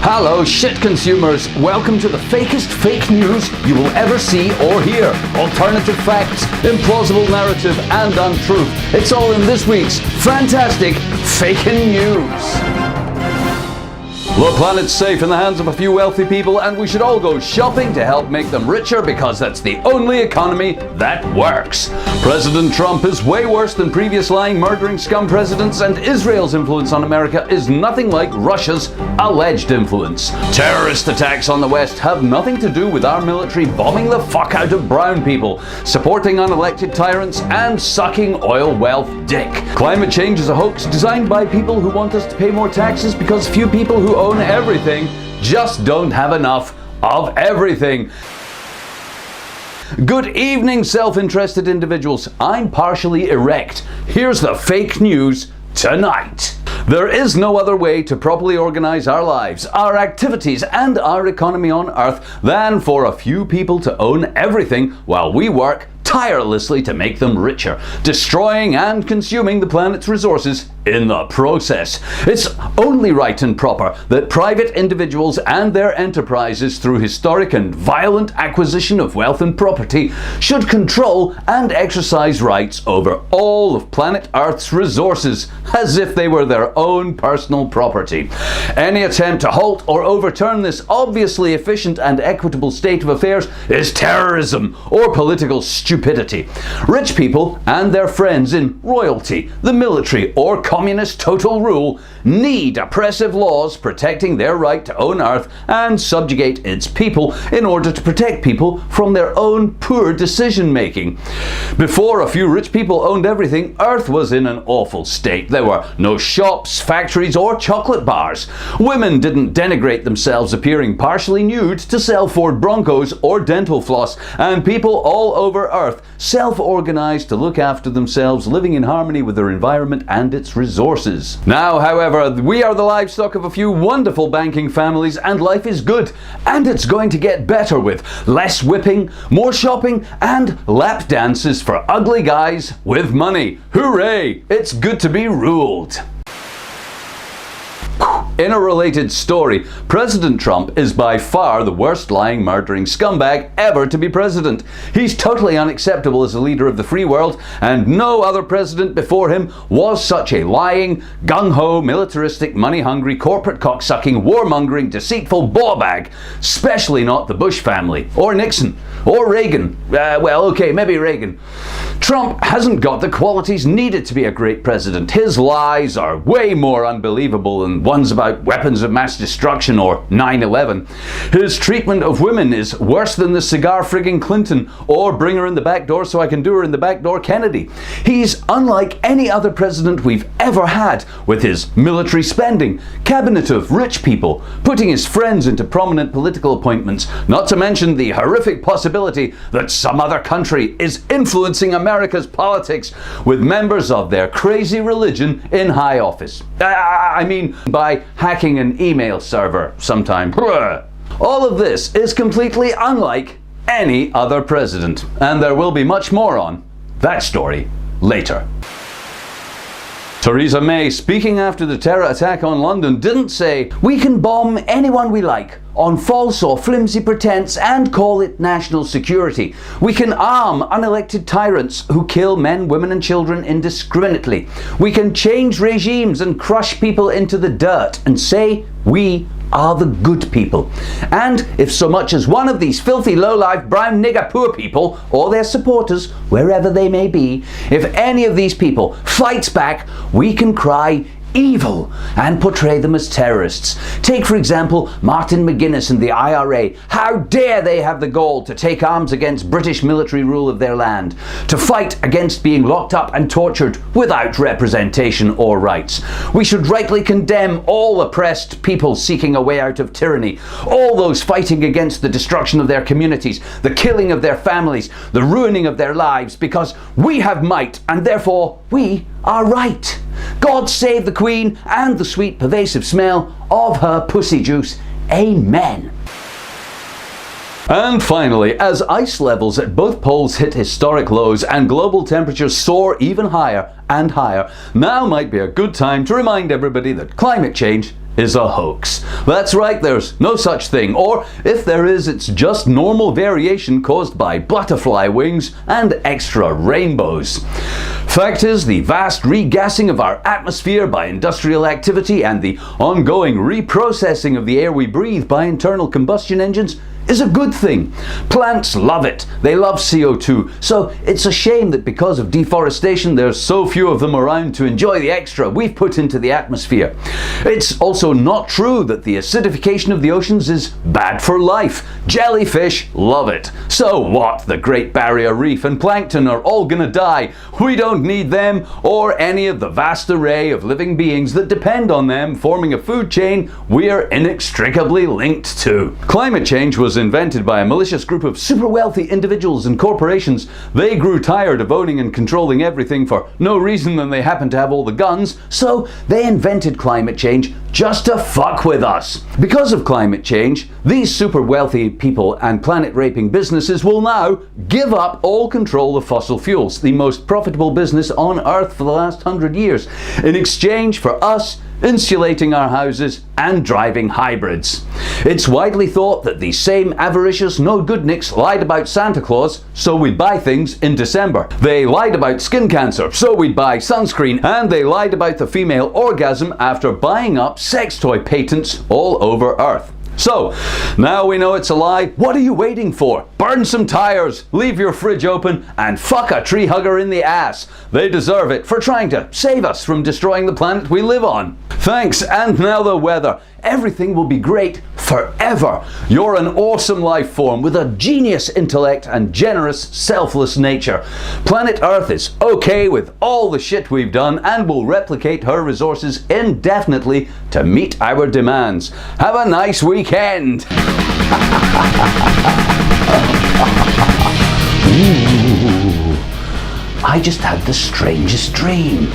Hello, shit consumers. Welcome to the fakest fake news you will ever see or hear. Alternative facts, implausible narrative, and untruth. It's all in this week's fantastic faking news. The planet's safe in the hands of a few wealthy people, and we should all go shopping to help make them richer because that's the only economy that works. President Trump is way worse than previous lying, murdering scum presidents, and Israel's influence on America is nothing like Russia's alleged influence. Terrorist attacks on the West have nothing to do with our military bombing the fuck out of brown people, supporting unelected tyrants, and sucking oil wealth dick. Climate change is a hoax designed by people who want us to pay more taxes because few people who own everything just don't have enough of everything. Good evening, self-interested individuals. I'm partially erect. Here's the fake news tonight. There is no other way to properly organize our lives, our activities, and our economy on Earth than for a few people to own everything while we work tirelessly to make them richer, destroying and consuming the planet's resources in the process. It's only right and proper that private individuals and their enterprises, through historic and violent acquisition of wealth and property, should control and exercise rights over all of planet Earth's resources, as if they were their own personal property. Any attempt to halt or overturn this obviously efficient and equitable state of affairs is terrorism or political stupidity. Rich people and their friends in royalty, the military, or communist total rule need oppressive laws protecting their right to own Earth and subjugate its people in order to protect people from their own poor decision making. Before a few rich people owned everything, Earth was in an awful state. There were no shops, factories, or chocolate bars. Women didn't denigrate themselves appearing partially nude to sell Ford Broncos or dental floss, and people all over Earth self-organized to look after themselves, living in harmony with their environment and its resources. Now, however, we are the livestock of a few wonderful banking families, and life is good, and it's going to get better with less whipping, more shopping, and lap dances for ugly guys with money. Hooray! It's good to be ruled. In a related story, President Trump is by far the worst lying, murdering scumbag ever to be president. He's totally unacceptable as a leader of the free world, and no other president before him was such a lying, gung-ho, militaristic, money-hungry, corporate cocksucking, warmongering, deceitful ballbag. Especially not the Bush family, or Nixon, or Reagan. Maybe Reagan. Trump hasn't got the qualities needed to be a great president. His lies are way more unbelievable than ones about weapons of mass destruction or 9/11. His treatment of women is worse than the cigar frigging Clinton or bring her in the back door so I can do her in the back door Kennedy. He's unlike any other president we've ever had, with his military spending, cabinet of rich people, putting his friends into prominent political appointments, not to mention the horrific possibility that some other country is influencing America's politics with members of their crazy religion in high office. By hacking an email server sometime. All of this is completely unlike any other president, and there will be much more on that story later. Theresa May, speaking after the terror attack on London, didn't say, "We can bomb anyone we like on false or flimsy pretense and call it national security. We can arm unelected tyrants who kill men, women and children indiscriminately. We can change regimes and crush people into the dirt and say we are the good people. And if so much as one of these filthy low-life brown nigger poor people, or their supporters, wherever they may be, if any of these people fights back, we can cry evil and portray them as terrorists. Take, for example, Martin McGuinness and the IRA. How dare they have the gall to take arms against British military rule of their land, to fight against being locked up and tortured without representation or rights. We should rightly condemn all oppressed people seeking a way out of tyranny, all those fighting against the destruction of their communities, the killing of their families, the ruining of their lives, because we have might and therefore we are right. God save the Queen and the sweet pervasive smell of her pussy juice. Amen. And finally, as ice levels at both poles hit historic lows and global temperatures soar even higher and higher, now might be a good time to remind everybody that climate change is a hoax. That's right, there's no such thing, or if there is, it's just normal variation caused by butterfly wings and extra rainbows. Fact is, the vast regassing of our atmosphere by industrial activity and the ongoing reprocessing of the air we breathe by internal combustion engines is a good thing. Plants love it. They love CO2. So it's a shame that because of deforestation there's so few of them around to enjoy the extra we've put into the atmosphere. It's also not true that the acidification of the oceans is bad for life. Jellyfish love it. So what? The Great Barrier Reef and plankton are all gonna die. We don't need them or any of the vast array of living beings that depend on them, forming a food chain we're inextricably linked to. Climate change was invented by a malicious group of super wealthy individuals and corporations. They grew tired of owning and controlling everything for no reason than they happen to have all the guns, so they invented climate change just to fuck with us. Because of climate change, these super wealthy people and planet-raping businesses will now give up all control of fossil fuels, the most profitable business on Earth for the last 100 years, in exchange for us insulating our houses and driving hybrids. It's widely thought that the same avaricious no-good-nicks lied about Santa Claus, so we'd buy things in December. They lied about skin cancer, so we'd buy sunscreen, and they lied about the female orgasm after buying up sex toy patents all over Earth. So, now we know it's a lie. What are you waiting for? Burn some tires, leave your fridge open, and fuck a tree hugger in the ass. They deserve it for trying to save us from destroying the planet we live on. Thanks, and now the weather. Everything will be great forever. You're an awesome life form with a genius intellect and generous, selfless nature. Planet Earth is okay with all the shit we've done and will replicate her resources indefinitely to meet our demands. Have a nice weekend. Ooh, I just had the strangest dream.